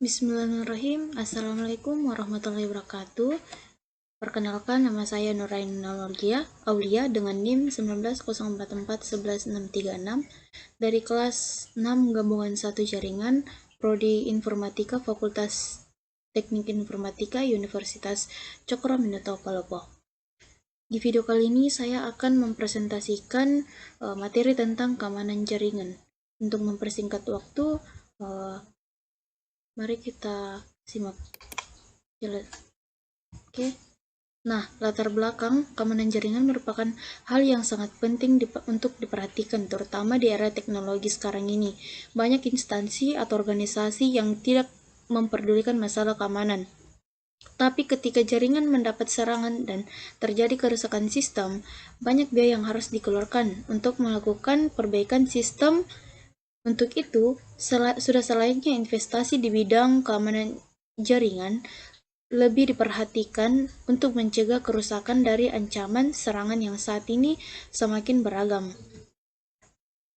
Bismillahirrahmanirrahim. Assalamualaikum warahmatullahi wabarakatuh. Perkenalkan, nama saya Nurain Aulia dengan NIM 190441166 dari kelas 6 Gabungan 1 Jaringan Prodi Informatika Fakultas Teknik Informatika Universitas Cokroaminoto Palopo. Di video kali ini saya akan mempresentasikan materi tentang keamanan jaringan. Untuk mempersingkat waktu, mari kita simak. Oke. Nah, latar belakang keamanan jaringan merupakan hal yang sangat penting untuk diperhatikan, terutama di era teknologi sekarang ini. Banyak instansi atau organisasi yang tidak memperdulikan masalah keamanan. Tapi ketika jaringan mendapat serangan dan terjadi kerusakan sistem, banyak biaya yang harus dikeluarkan untuk melakukan perbaikan sistem. Untuk itu, sudah selayaknya investasi di bidang keamanan jaringan lebih diperhatikan untuk mencegah kerusakan dari ancaman serangan yang saat ini semakin beragam.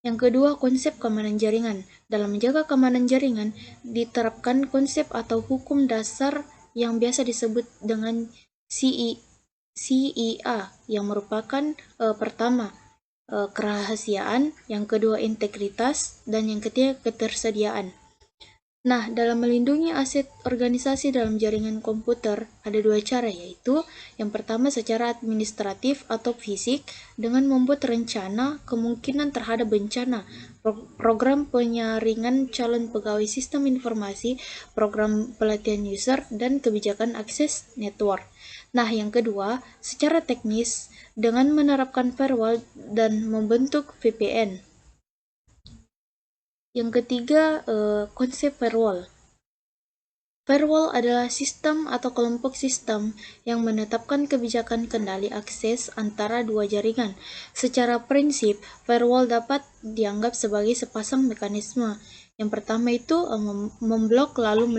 Yang kedua, konsep keamanan jaringan. Dalam menjaga keamanan jaringan, diterapkan konsep atau hukum dasar yang biasa disebut dengan CIA, yang merupakan pertama, kerahasiaan, yang kedua integritas, dan yang ketiga ketersediaan. Nah, dalam melindungi aset organisasi dalam jaringan komputer, ada dua cara, yaitu yang pertama secara administratif atau fisik dengan membuat rencana kemungkinan terhadap bencana, program penyaringan calon pegawai sistem informasi, program pelatihan user, dan kebijakan akses network. Nah, yang kedua, secara teknis dengan menerapkan firewall dan membentuk VPN. Yang ketiga, konsep firewall. Firewall adalah sistem atau kelompok sistem yang menetapkan kebijakan kendali akses antara dua jaringan. Secara prinsip, firewall dapat dianggap sebagai sepasang mekanisme. Yang pertama itu memblok lalu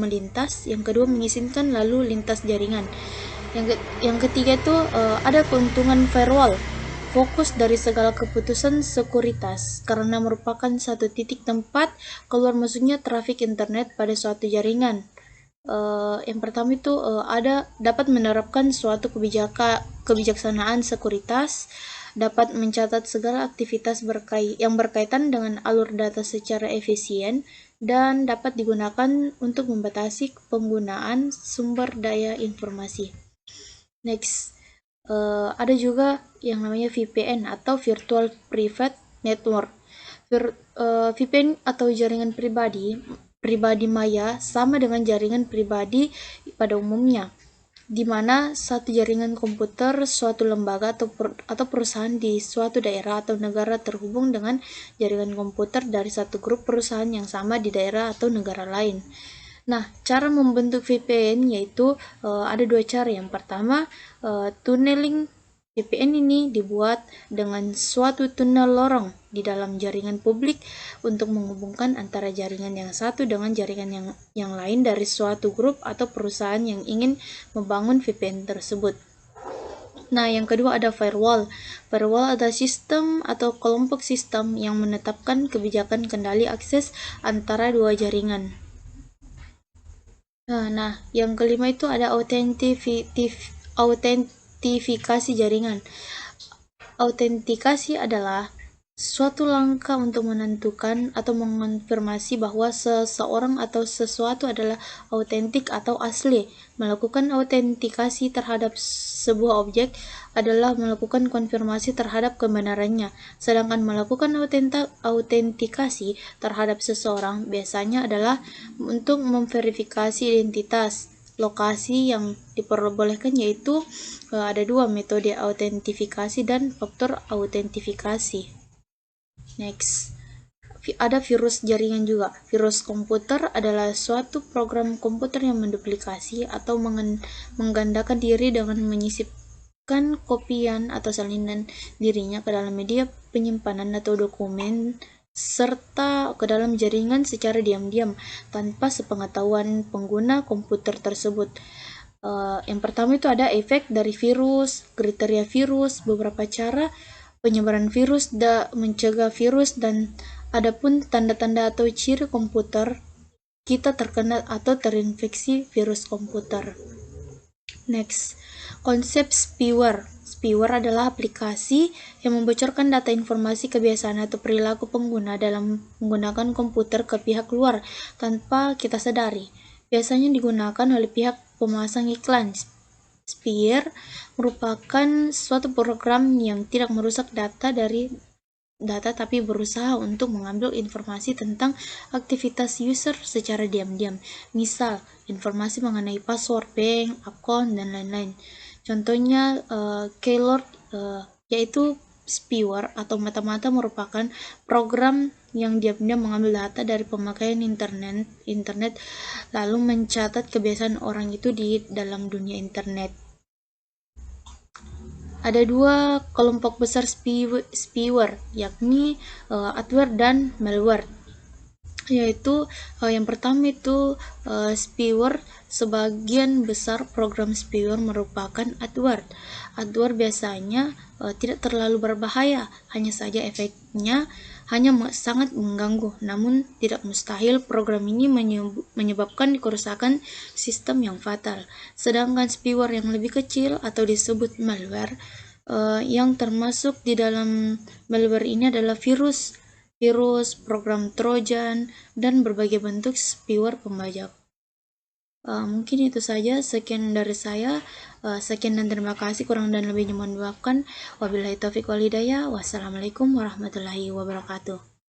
melintas, yang kedua mengizinkan lalu lintas jaringan. Yang ketiga itu ada keuntungan firewall. Fokus dari segala keputusan sekuritas karena merupakan satu titik tempat keluar masuknya trafik internet pada suatu jaringan. Yang pertama itu dapat menerapkan suatu kebijaksanaan sekuritas, dapat mencatat segala aktivitas yang berkaitan dengan alur data secara efisien, dan dapat digunakan untuk membatasi penggunaan sumber daya informasi. Next, ada juga yang namanya VPN atau Virtual Private Network. VPN atau jaringan pribadi maya sama dengan jaringan pribadi pada umumnya, di mana satu jaringan komputer suatu lembaga atau perusahaan di suatu daerah atau negara terhubung dengan jaringan komputer dari satu grup perusahaan yang sama di daerah atau negara lain. Nah, cara membentuk VPN yaitu ada dua cara. Yang pertama, tunneling. VPN ini dibuat dengan suatu tunnel lorong di dalam jaringan publik untuk menghubungkan antara jaringan yang satu dengan jaringan yang lain dari suatu grup atau perusahaan yang ingin membangun VPN tersebut. Nah, yang kedua ada firewall. Firewall adalah sistem atau kelompok sistem yang menetapkan kebijakan kendali akses antara dua jaringan. Nah, yang kelima itu ada autentifikasi jaringan. Autentikasi adalah suatu langkah untuk menentukan atau mengonfirmasi bahwa seseorang atau sesuatu adalah autentik atau asli. Melakukan autentikasi terhadap sebuah objek adalah melakukan konfirmasi terhadap kebenarannya, sedangkan melakukan autentikasi terhadap seseorang biasanya adalah untuk memverifikasi identitas. Lokasi yang diperbolehkan yaitu ada dua, metode autentifikasi dan faktor autentifikasi. Next, ada virus jaringan juga. Virus komputer adalah suatu program komputer yang menduplikasi atau menggandakan diri dengan menyisipkan kopian atau salinan dirinya ke dalam media penyimpanan atau dokumen serta ke dalam jaringan secara diam-diam tanpa sepengetahuan pengguna komputer tersebut. Yang pertama itu ada efek dari virus, kriteria virus, beberapa cara penyebaran virus, mencegah virus, dan adapun tanda-tanda atau ciri komputer kita terkena atau terinfeksi virus komputer. Next, konsep spyware. Spyware adalah aplikasi yang membocorkan data informasi kebiasaan atau perilaku pengguna dalam menggunakan komputer ke pihak luar tanpa kita sadari. Biasanya digunakan oleh pihak pemasang iklan. Spyware merupakan suatu program yang tidak merusak data tapi berusaha untuk mengambil informasi tentang aktivitas user secara diam-diam. Misal, informasi mengenai password bank, akun, dan lain-lain. Contohnya, keylord, yaitu spyware atau mata-mata merupakan program yang diam-diam mengambil data dari pemakaian internet lalu mencatat kebiasaan orang itu di dalam dunia internet. Ada dua kelompok besar spyware, yakni adware dan malware. Yaitu yang pertama itu spyware. Sebagian besar program spyware merupakan adware. Adware biasanya tidak terlalu berbahaya, hanya saja efeknya hanya sangat mengganggu, namun tidak mustahil program ini menyebabkan kerusakan sistem yang fatal. Sedangkan spyware yang lebih kecil atau disebut malware, yang termasuk di dalam malware ini adalah virus, program trojan, dan berbagai bentuk spyware pembajak. Mungkin itu saja, sekian dari saya. Sekian dan terima kasih, kurang dan lebihnya mohon dimaafkan. Wabillahi taufiq wal hidayah. Wassalamualaikum warahmatullahi wabarakatuh.